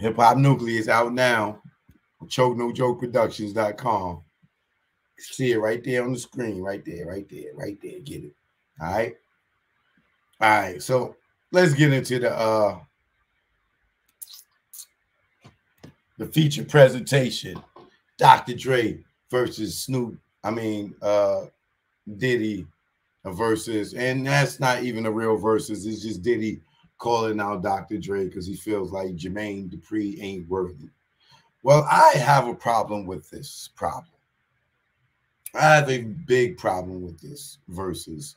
Hip Hop Nuclear is out now. ChokeNoJokeProductions.com. See it right there on the screen. Right there, right there, right there. Get it. All right. All right. So let's get into the feature presentation. Dr. Dre versus Diddy versus, and that's not even a real versus. It's just Diddy calling out Dr. Dre because he feels like Jermaine Dupri ain't worthy. Well, I have a problem with this problem. I have a big problem with this versus.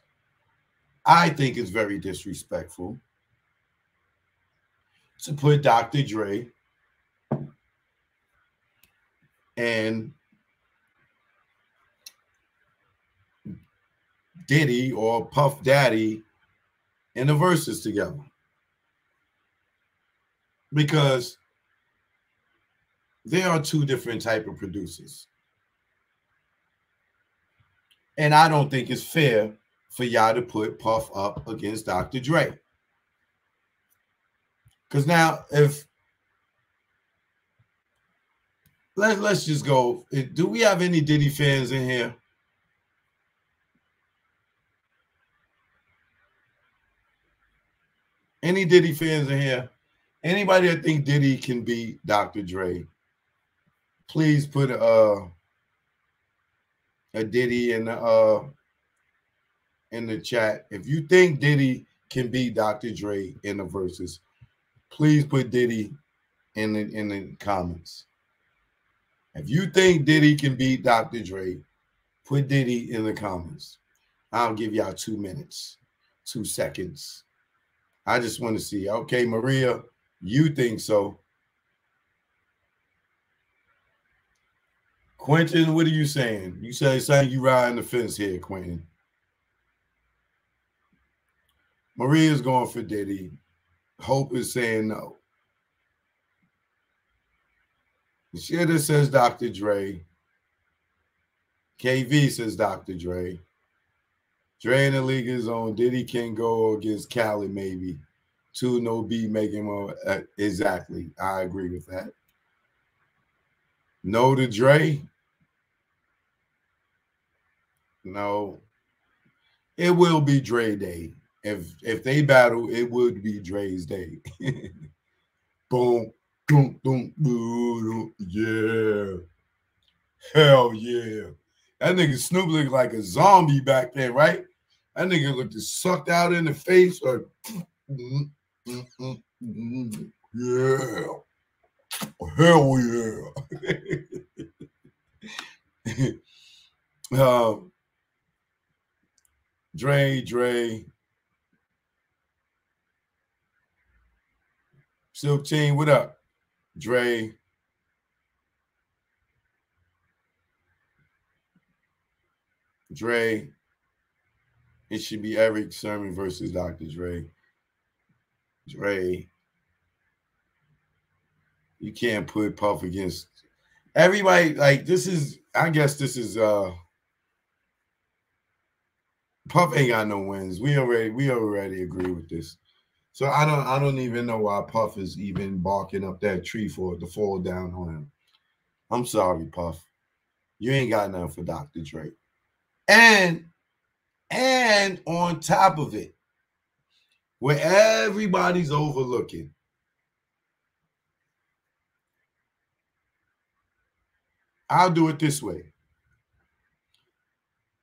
I think it's very disrespectful to put Dr. Dre and Diddy or Puff Daddy in the verses together. Because there are two different type of producers. And I don't think it's fair for y'all to put Puff up against Dr. Dre. Because now, if let's just go. Do we have any Diddy fans in here? Any Diddy fans in here? Anybody that think Diddy can beat Dr. Dre? Please put a Diddy in the chat. If you think Diddy can beat Dr. Dre in the verses, please put Diddy in the comments. If you think Diddy can beat Dr. Dre, put Diddy in the comments. I'll give y'all 2 minutes, 2 seconds. I just want to see. Okay, Maria, you think so. Quentin, what are you saying? You saying you riding the fence here, Quentin. Maria's going for Diddy. Hope is saying no. Shitta says Dr. Dre. KV says Dr. Dre. Dre in the league is on. Diddy can go against Khaled, maybe. 2 no beat making more. Exactly. I agree with that. No to Dre. No. It will be Dre Day. If they battle, it would be Dre's day. Boom, boom, boom, boom. Yeah. Hell yeah. That nigga Snoop looked like a zombie back then, right? That nigga looked sucked out in the face. Like, yeah. Hell yeah. Dre. Silk Team, what up? Dre. It should be Eric Sermon versus Dr. Dre. You can't put Puff against everybody. Like, this is, I guess this is Puff ain't got no wins. We already agree with this. So I don't even know why Puff is even barking up that tree for it to fall down on him. I'm sorry, Puff. You ain't got nothing for Dr. Dre. And on top of it, where everybody's overlooking, I'll do it this way.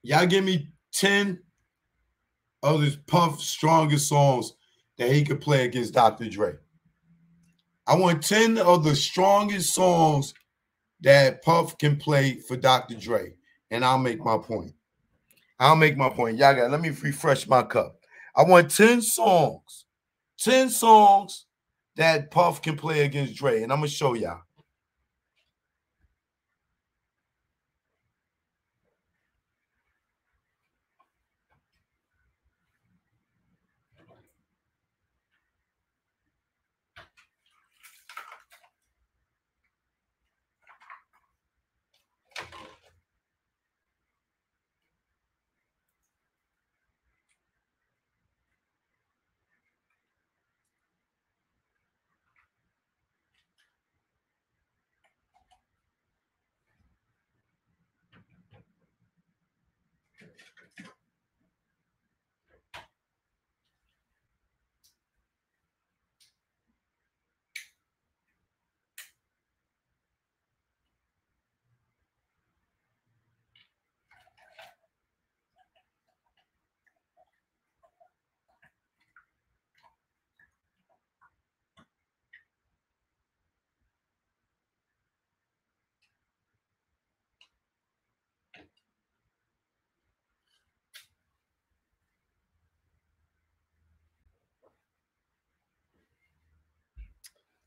Y'all give me 10 of this Puff's strongest songs that he could play against Dr. Dre. I want 10 of the strongest songs that Puff can play for Dr. Dre, and I'll make my point. Y'all let me refresh my cup. I want 10 songs that Puff can play against Dre, and I'm going to show y'all.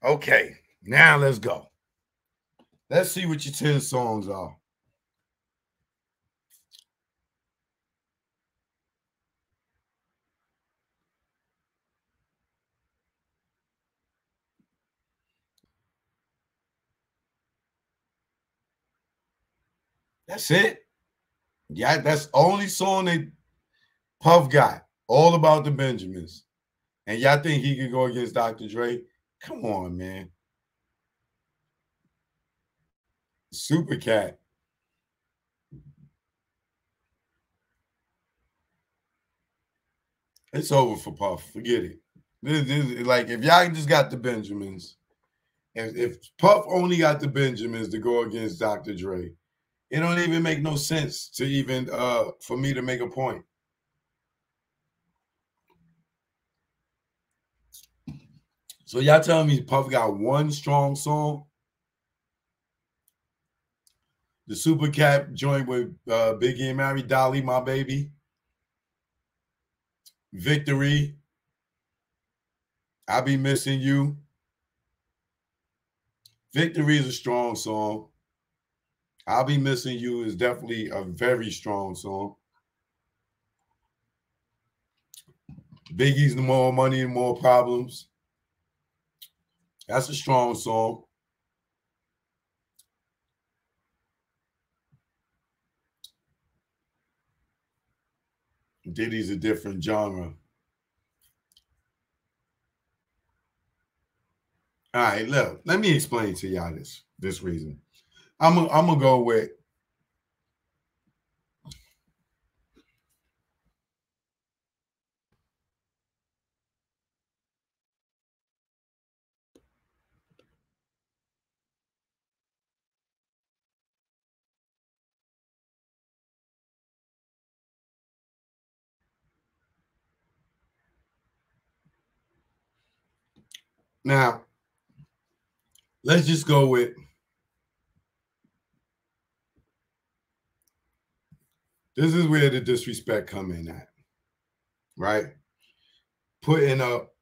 Okay, now let's go. Let's see what your 10 songs are. That's it. Yeah, that's the only song that Puff got. All About the Benjamins. And y'all think he could go against Dr. Dre? Come on, man. Super Cat. It's over for Puff. Forget it. Like, if y'all just got the Benjamins, if Puff only got the Benjamins to go against Dr. Dre, it don't even make no sense to even for me to make a point. So y'all telling me Puff got one strong song? The Super Cat joint with Biggie and Mary, Dolly, My Baby, Victory, I Be Missing You. Victory is a strong song. I'll Be Missing You is definitely a very strong song. Biggie's The More Money and More Problems. That's a strong song. Diddy's a different genre. All right, look, let me explain to y'all this reason. I'm gonna go with now. Let's just go with this is where the disrespect come in at, right? Putting up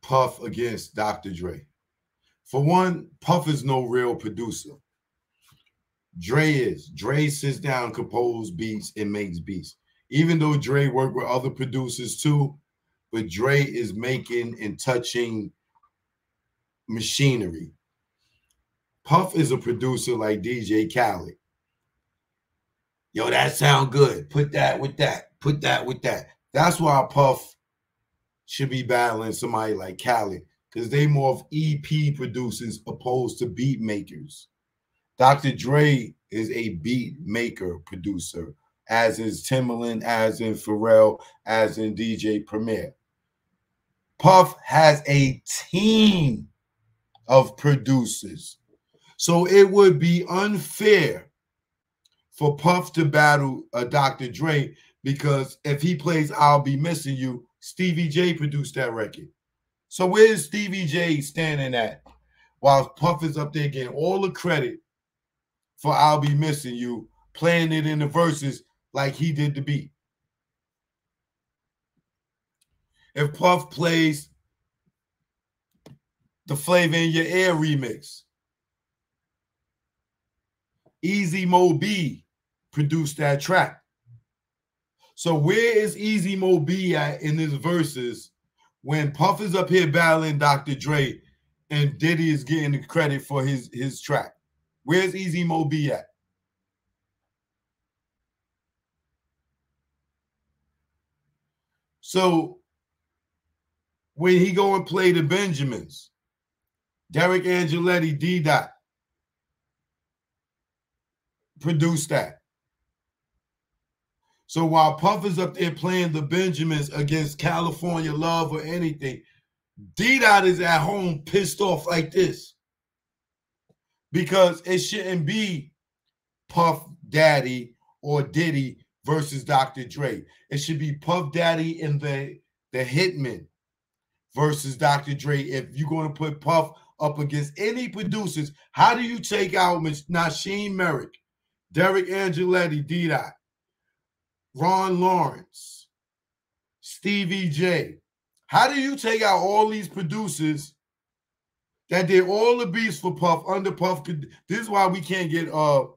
Puff against Dr. Dre. For one, Puff is no real producer. Dre is. Dre sits down, composes beats, and makes beats. Even though Dre worked with other producers too, but Dre is making and touching machinery. Puff is a producer like DJ Khaled. Yo, that sound good. Put that with that. Put that with that. That's why Puff should be battling somebody like Khaled, because they more of EP producers opposed to beat makers. Dr. Dre is a beat maker producer, as is Timbaland, as in Pharrell, as in DJ Premier. Puff has a team of producers. So it would be unfair for Puff to battle a Dr. Dre, because if he plays I'll Be Missing You, Stevie J produced that record. So where's Stevie J standing at while Puff is up there getting all the credit for I'll Be Missing You, playing it in the verses like he did the beat? If Puff plays the Flavor in Your Air remix, Easy Mo B produced that track. So where is Easy Mo B at in his verses when Puff is up here battling Dr. Dre and Diddy is getting the credit for his track? Where's Easy Mo B at? So when he go and play the Benjamins, Derek Angeletti, D-Dot produced that. So while Puff is up there playing the Benjamins against California Love or anything, D-Dot is at home pissed off like this, because it shouldn't be Puff Daddy or Diddy versus Dr. Dre. It should be Puff Daddy and the Hitmen versus Dr. Dre. If you're going to put Puff up against any producers, how do you take out Nasheem Merrick, Derek Angeletti, D-Dot, Ron Lawrence, Stevie J? How do you take out all these producers that did all the beats for Puff under Puff. This is why we can't get the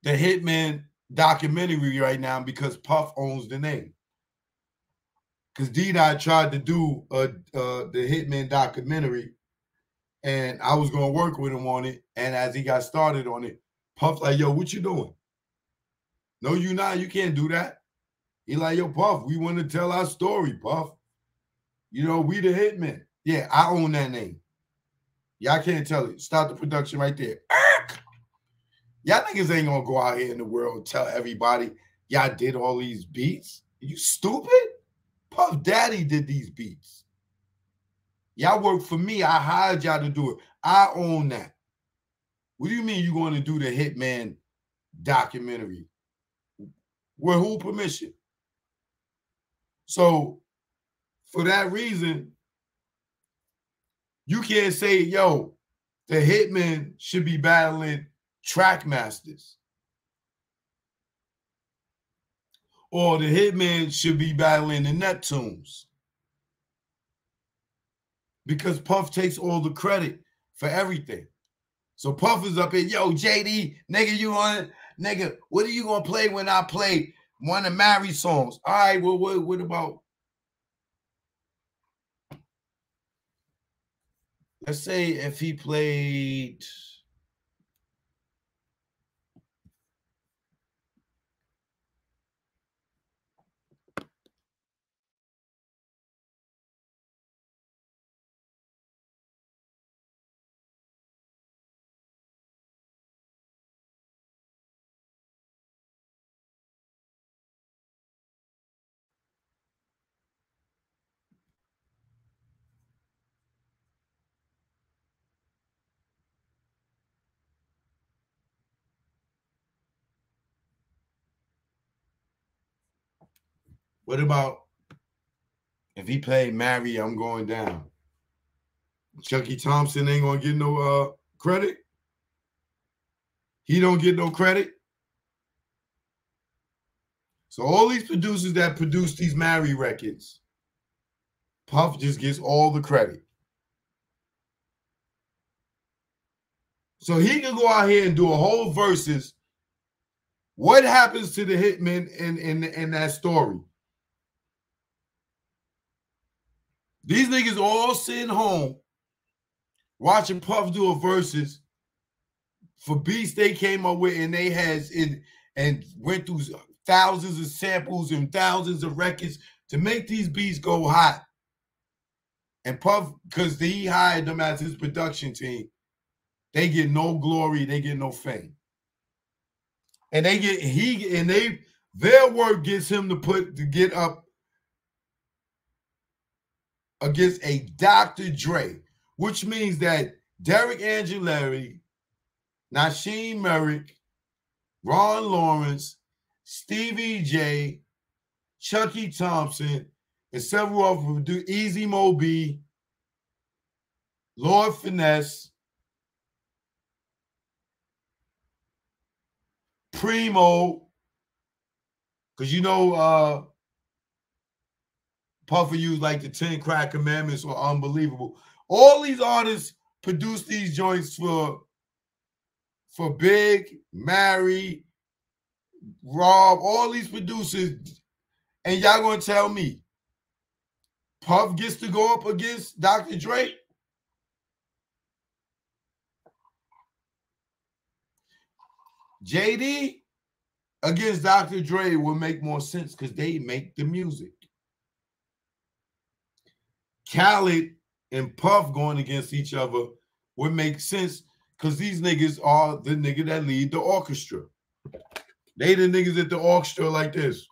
Hitman documentary right now, because Puff owns the name. Because Diddy tried to do the Hitman documentary, and I was going to work with him on it. And as he got started on it, Puff like, yo, what you doing? No, you not. You can't do that. He like, yo, Puff, we want to tell our story, Puff. You know, we the Hitmen. Yeah, I own that name. Y'all can't tell it. Start the production right there. Y'all niggas ain't going to go out here in the world and tell everybody y'all did all these beats. You stupid? Puff Daddy did these beats. Y'all work for me. I hired y'all to do it. I own that. What do you mean you're going to do the Hitman documentary? With who permission? So, for that reason, you can't say, yo, the Hitmen should be battling Trackmasters. Or the Hitmen should be battling the Neptunes. Because Puff takes all the credit for everything. So Puff is up here, yo, JD, nigga, you on, nigga, what are you going to play when I play one of Mary's songs? All right, well, what about, let's say if he played, what about if he played Mary, I'm Going Down? Chucky Thompson ain't going to get no credit? He don't get no credit? So all these producers that produce these Mary records, Puff just gets all the credit. So he can go out here and do a whole verses. What happens to the Hitmen in that story? These niggas all sitting home watching Puff do a verses for beats they came up with, and they has in and went through thousands of samples and thousands of records to make these beats go hot. And Puff, because he hired them as his production team, they get no glory, they get no fame. And their work gets him to get up against a Dr. Dre, which means that Derek Angelari, Nasheem Merrick, Ron Lawrence, Stevie J, Chucky Thompson, and several of them do Easy Mo B, Lord Finesse, Primo, because you know Puffer used like the 10 Crack Commandments were unbelievable. All these artists produce these joints for Big, Mary, Rob, all these producers, and y'all gonna tell me Puff gets to go up against Dr. Dre? JD against Dr. Dre would make more sense because they make the music. Khaled and Puff going against each other would make sense because these niggas are the nigga that lead the orchestra. They the niggas at the orchestra like this.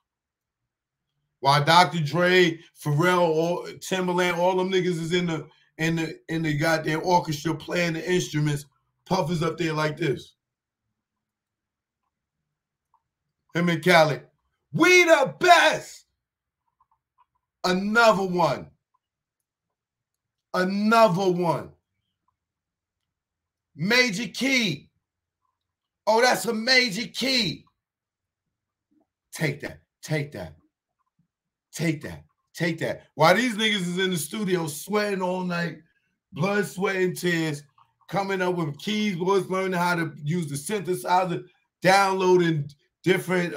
While Dr. Dre, Pharrell, Timbaland, all them niggas is in the goddamn orchestra playing the instruments, Puff is up there like this. Him and Khaled. We the best. Another one. Another one. Major key. Oh, that's a major key. Take that. Take that. Take that. Take that. While these niggas is in the studio sweating all night, blood, sweat, and tears, coming up with keyboards, learning how to use the synthesizer, downloading different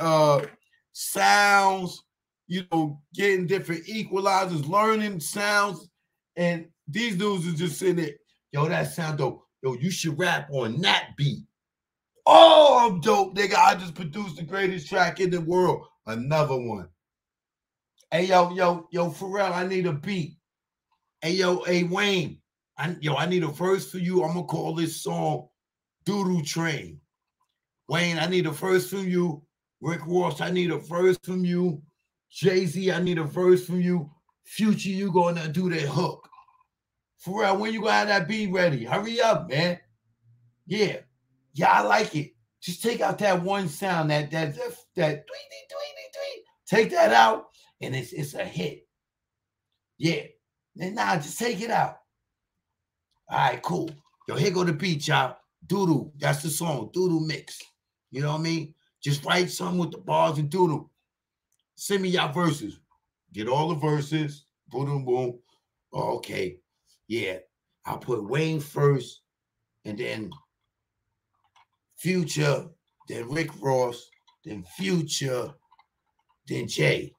sounds, you know, getting different equalizers, learning sounds. And these dudes are just sitting there, yo, that sound dope. Yo, you should rap on that beat. Oh, I'm dope, nigga. I just produced the greatest track in the world. Another one. Hey, yo, Pharrell, I need a beat. Hey, yo, hey, Wayne, I need a verse for you. I'm going to call this song Doodoo Train. Wayne, I need a verse from you. Rick Ross, I need a verse from you. Jay-Z, I need a verse from you. Future, you going to do that hook. Pharrell, when you going to have that beat ready? Hurry up, man. Yeah, I like it. Just take out that one sound, that tweety. Take that out, and it's a hit. Yeah. And now just take it out. All right, cool. Yo, here go the beat, y'all. Doodoo. That's the song. Doodoo mix. You know what I mean? Just write something with the bars and doodoo. Send me y'all verses. Get all the verses. Boom, boom. Oh, okay. Yeah. I'll put Wayne first, and then Future, then Rick Ross, then Future, then Jay.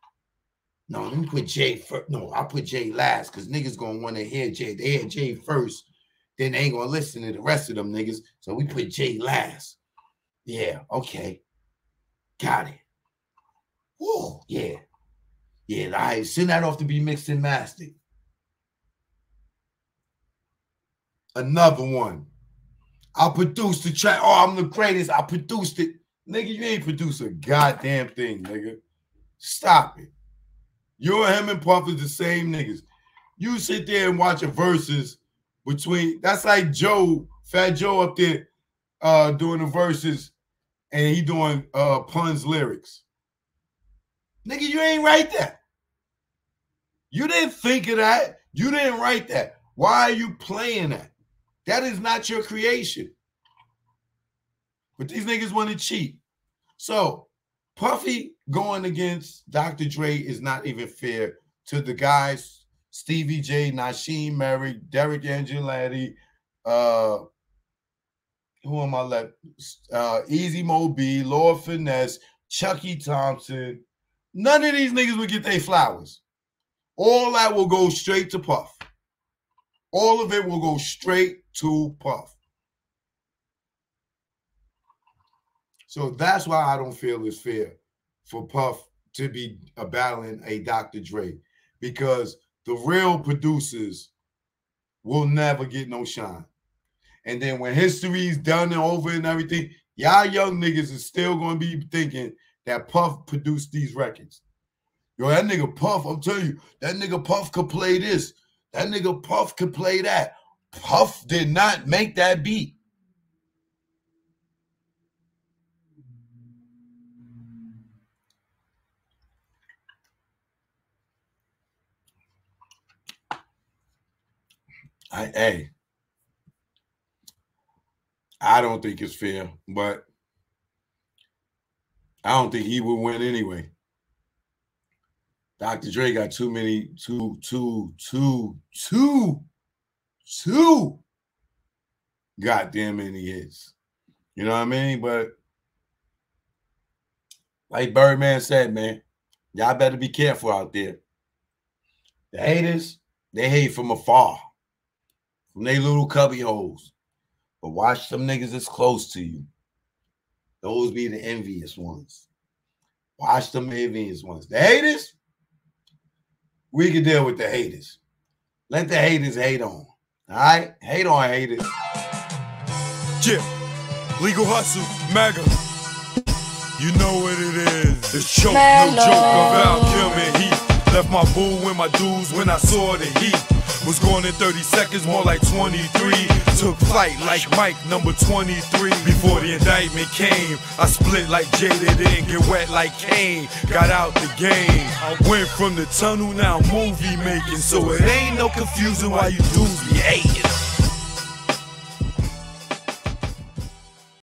No, let me put Jay first. No, I'll put Jay last because niggas going to want to hear Jay. They hear Jay first, then they ain't going to listen to the rest of them niggas. So we put Jay last. Yeah, okay. Got it. Whoa, yeah. Yeah, all right. Send that off to be mixed and mastered. Another one. I'll produce the track. Oh, I'm the greatest. I produced it. Nigga, you ain't produced a goddamn thing, nigga. Stop it. You and him and Puff is the same niggas. You sit there and watch a verses between, that's like Joe, Fat Joe up there doing the verses and he doing Pun's lyrics. Nigga, you ain't write that. You didn't think of that. You didn't write that. Why are you playing that? That is not your creation. But these niggas want to cheat. So Puffy going against Dr. Dre is not even fair to the guys, Stevie J, Nasheem Merrick, Derek Angelati, who am I left? Easy Mo B, Lord Finesse, Chucky Thompson. None of these niggas will get their flowers. All that will go straight to Puff. All of it will go straight to Puff. So that's why I don't feel it's fair for Puff to be battling a Dr. Dre, because the real producers will never get no shine. And then when history's done and over and everything, y'all young niggas is still going to be thinking that Puff produced these records. Yo, that nigga Puff, I'm telling you, that nigga Puff could play this. That nigga Puff could play that. Puff did not make that beat. I don't think it's fair, but I don't think he would win anyway. Dr. Dre got too goddamn many hits. You know what I mean? But like Birdman said, man, y'all better be careful out there. The haters, they hate from afar, from their little cubby holes. But watch them niggas that's close to you. Those be the envious ones. Watch them envious ones. The haters, we can deal with the haters. Let the haters hate on. All right? Hate on haters. Yeah. Legal hustle, MAGA. You know what it is. It's choke, no joke about killing heat. Left my boo and my dudes when I saw the heat. Was going in 30 seconds, more like 23. Took flight like Mike, number 23. Before the indictment came, I split like Jada, didn't get wet like Kane. Got out the game. I went from the tunnel, now movie making. So it ain't no confusion why you dudes be hating.